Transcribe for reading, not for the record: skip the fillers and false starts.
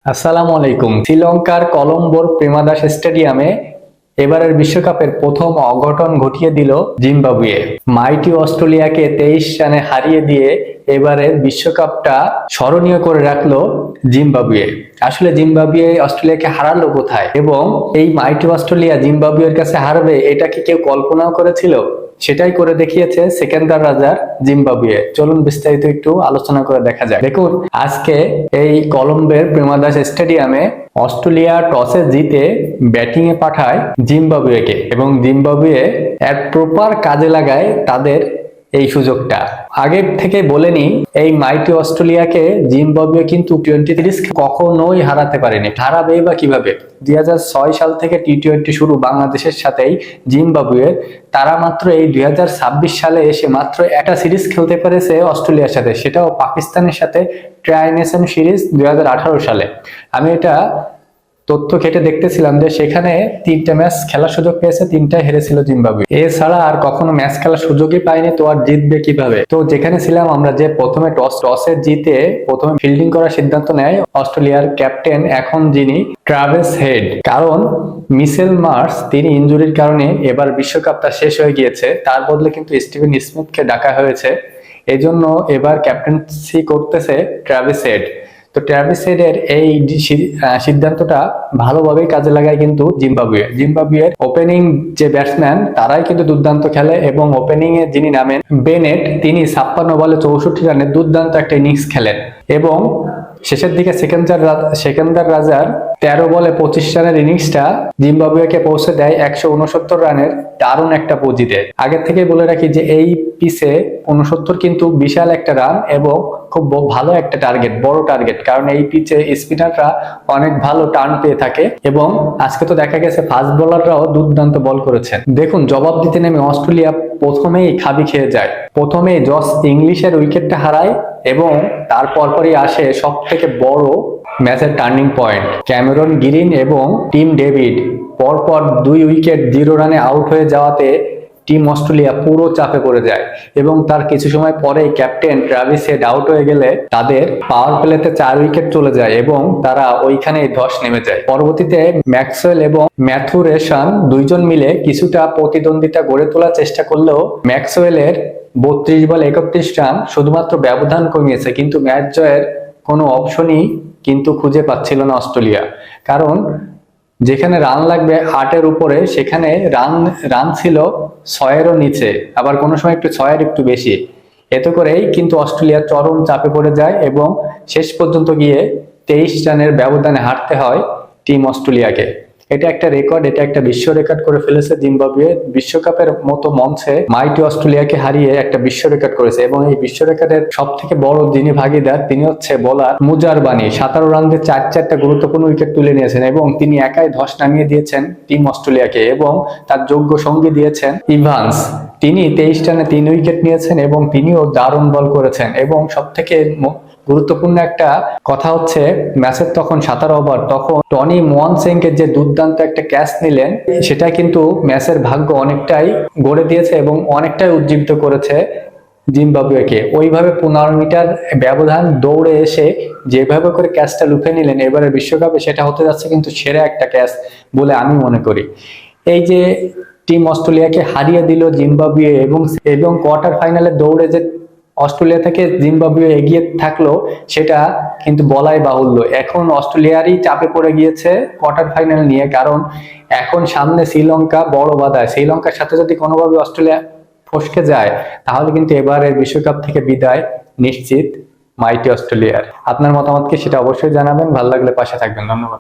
আসসালামু আলাইকুম। শ্রীলঙ্কার কলম্বোর প্রেমাদাস স্টেডিয়ামে এবারের বিশ্বকাপের প্রথম অঘটন ঘটিয়ে দিল জিম্বাবুয়ে। মাইটি অস্ট্রেলিয়াকে 23 রানে হারিয়ে দিয়ে এবারের বিশ্বকাপটা স্মরণীয় করে রাখলো জিম্বাবুয়ে। আসলে জিম্বাবুয়ে অস্ট্রেলিয়াকে হারালো কোথায়, এবং এই মাইটি অস্ট্রেলিয়া জিম্বাবুয়ের কাছে হারবে এটা কি কেউ কল্পনাও করেছিল? সেটাই করে দেখিয়েছে সেকেন্দার রাজার জিম্বাবুয়ে। চলুন বিস্তারিত একটু আলোচনা করে দেখা যায়। দেখুন, আজকে এই কলম্বোর প্রেমাদাস স্টেডিয়ামে অস্ট্রেলিয়া টসে জিতে ব্যাটিং এ পাঠায় জিম্বাবুয়েকে, এবং জিম্বাবুয়ে এর প্রপার কাজে লাগায় তাদের এই সুযোগটা। আগে থেকে বলে নি, এই মাইটি অস্ট্রেলিয়াকে জিম্বাবুয়ে কিন্তু টি-20 সিরিজ কখনোই হারাতে পারেনি। হারাবেই বা কিভাবে? 2006 সাল থেকে টি-20 শুরু বাংলাদেশের সাথেই জিম্বাবুয়ের। তারা মাত্র এই 2026 সালে এসে মাত্র একটা সিরিজ খেলতে পেরেছে অস্ট্রেলিয়ার সাথে, সেটাও পাকিস্তানের সাথে ট্রাই নেশন সিরিজ 2018 সালে। আমি এটা তথ্য ঘেটে দেখতেছিলাম যে সেখানে 3টে ম্যাচ খেলার সুযোগ পেয়েছে, 3টাই হেরেছিল জিম্বাবুয়ে। এছাড়া আর কখনো ম্যাচ খেলার সুযোগই পায়নি, তো আর জিতবে কিভাবে? তো যেখানে ছিলাম আমরা, যে প্রথমে টসে জিতে প্রথমে ফিল্ডিং করার সিদ্ধান্ত নেয় অস্ট্রেলিয়ার ক্যাপ্টেন, এখন যিনি ট্রাভিস হেড। কারণ মিচেল মার্শ তিনি ইনজুরির কারণে এবার বিশ্বকাপটা শেষ হয়ে গিয়েছে, তার বদলে কিন্তু স্টিভেন স্মিথকে ডাকা হয়েছে। এজন্য এবার ক্যাপ্টেন্সি করতেছে ট্রাভিস হেড। তো ট্রাভিস হেডের এই সিদ্ধান্তটা ভালোভাবেই কাজে লাগায় কিন্তু জিম্বাবুয়ের ওপেনিং যে ব্যাটসম্যান তারাই কিন্তু দুর্দান্ত খেলে, এবং ওপেনিং এ যিনি নামেন বেনেট, তিনি 56 বলে 64 রানে দুর্দান্ত একটা ইনিংস খেলেন। এবং শেষের দিকে সেকেন্দার রাজার 13 বলে 25 রানের ইনিংসটা জিম্বাবুয়েকে পৌঁছে দেয় 169 রানের দারুণ একটা পুঁজিতে। আগে থেকে বলে রাখি যে এই পিচে 69 কিন্তু বিশাল একটা রান এবং খুব ভালো একটা টার্গেট, বড় টার্গেট, কারণ এই পিচে স্পিনাররা অনেক ভালো টার্ন পেয়ে থাকে। এবং আজকে তো দেখা গেছে ফাস্ট বোলাররাও দুর্দান্ত বল করেছেন। দেখুন, জবাব দিতে নেমে অস্ট্রেলিয়া প্রথমেই খাবি খেয়ে যায়। প্রথমেই জস ইংলিশের উইকেটটা হারায়, এবং তারপরই আসে সব থেকে বড় ম্যাচের টার্নিং পয়েন্ট। ক্যামেরন গ্রিন এবং টিম ডেভিড পরপর 2 উইকেট 0 রানে আউট হয়ে যাওয়াতে টিম অস্ট্রেলিয়া পুরো চাপে পড়ে যায়, এবং তার কিছু সময় পরেই ক্যাপ্টেন ট্রাভিস হেড আউট হয়ে গেলে তাদের পাওয়ার প্লেতে 4 উইকেট চলে যায়, এবং তারা ওইখানে ধস নেমে যায়। পরবর্তীতে ম্যাক্সওয়েল এবং ম্যাথুরেশন দুইজন মিলে কিছুটা প্রতিদ্বন্দ্বিতা গড়ে তোলার চেষ্টা করলেও ম্যাক্সওয়েলের 32 বলে 31 রান শুধুমাত্র ব্যবধান কমিয়েছে, কিন্তু ম্যাচ জয়ের কোনো অপশনই কিন্তু খুঁজে পাচ্ছিল না অস্ট্রেলিয়া। কারণ যেখানে রান লাগবে 8-এর উপরে, সেখানে রান ছিল 6-এরও নিচে, আবার কোনো সময় একটু 6-এর একটু বেশি। এতে করেই কিন্তু অস্ট্রেলিয়া চরম চাপে পড়ে যায়, এবং শেষ পর্যন্ত গিয়ে 23 রানের ব্যবধানে হারতে হয় টিম অস্ট্রেলিয়াকে। এটা একটা রেকর্ড, এটা একটা বিশ্ব রেকর্ড করে ফেলেছে জিম্বাবুয়ে। বিশ্বকাপের মতো মঞ্চে মাইটি অস্ট্রেলিয়াকে হারিয়ে একটা বিশ্ব রেকর্ড করেছে, এবং এই বিশ্ব রেকর্ডের সব থেকে বড় যিনি ভাগিদার তিনি হচ্ছে বোলার মুজার বানি। 17 রান দিয়ে 4টা গুরুত্বপূর্ণ উইকেট তুলে নিয়েছেন, এবং তিনি একাই ধস নামিয়ে দিয়েছেন টিম অস্ট্রেলিয়াকে, এবং তার যোগ্য সঙ্গী দিয়েছেন ইভান্স। তিনি 23 রানে 3 উইকেট নিয়েছেন, এবং তিনিও দারুণ বল করেছেন। এবং সব থেকে গুরুত্বপূর্ণ একটা কথা হচ্ছে, ম্যাচের তখন 17 ওভার, তখন টনি মোয়ানসেংকে যে দুর্দান্ত একটা ক্যাচ নিলেন, সেটা কিন্তু ম্যাচের ভাগ্য অনেকটাই গড়ে দিয়েছে এবং অনেকটাই উজ্জীবিত করেছে জিম্বাবুয়েকে। ওইভাবে 15 মিটার ব্যবধান দৌড়ে এসে যেভাবে করে ক্যাচটা লুফে নিলেন এবারের বিশ্বকাপে, সেটা হতে যাচ্ছে কিন্তু সেরা একটা ক্যাচ বলে আমি মনে করি। এই যে টিম অস্ট্রেলিয়াকে হারিয়ে দিল জিম্বাবুয়ে, এবং কোয়ার্টার ফাইনালে দৌড়ে যে অস্ট্রেলিয়া থেকে জিম্বাবুয়ে এগিয়ে থাকলো, সেটা কিন্তু বলাই বাহুল্য। এখন অস্ট্রেলিয়ারই চাপে পড়ে গিয়েছে কোয়ার্টার ফাইনাল নিয়ে, কারণ এখন সামনে শ্রীলঙ্কা বড় বাধা। শ্রীলঙ্কার সাথে যদি কোনোভাবে অস্ট্রেলিয়া ফসকে যায়, তাহলে কিন্তু এবারের বিশ্বকাপ থেকে বিদায় নিশ্চিত মাইটি অস্ট্রেলিয়ার। আপনার মতামত কি সেটা অবশ্যই জানাবেন, ভালো লাগলে পাশে থাকবেন। ধন্যবাদ।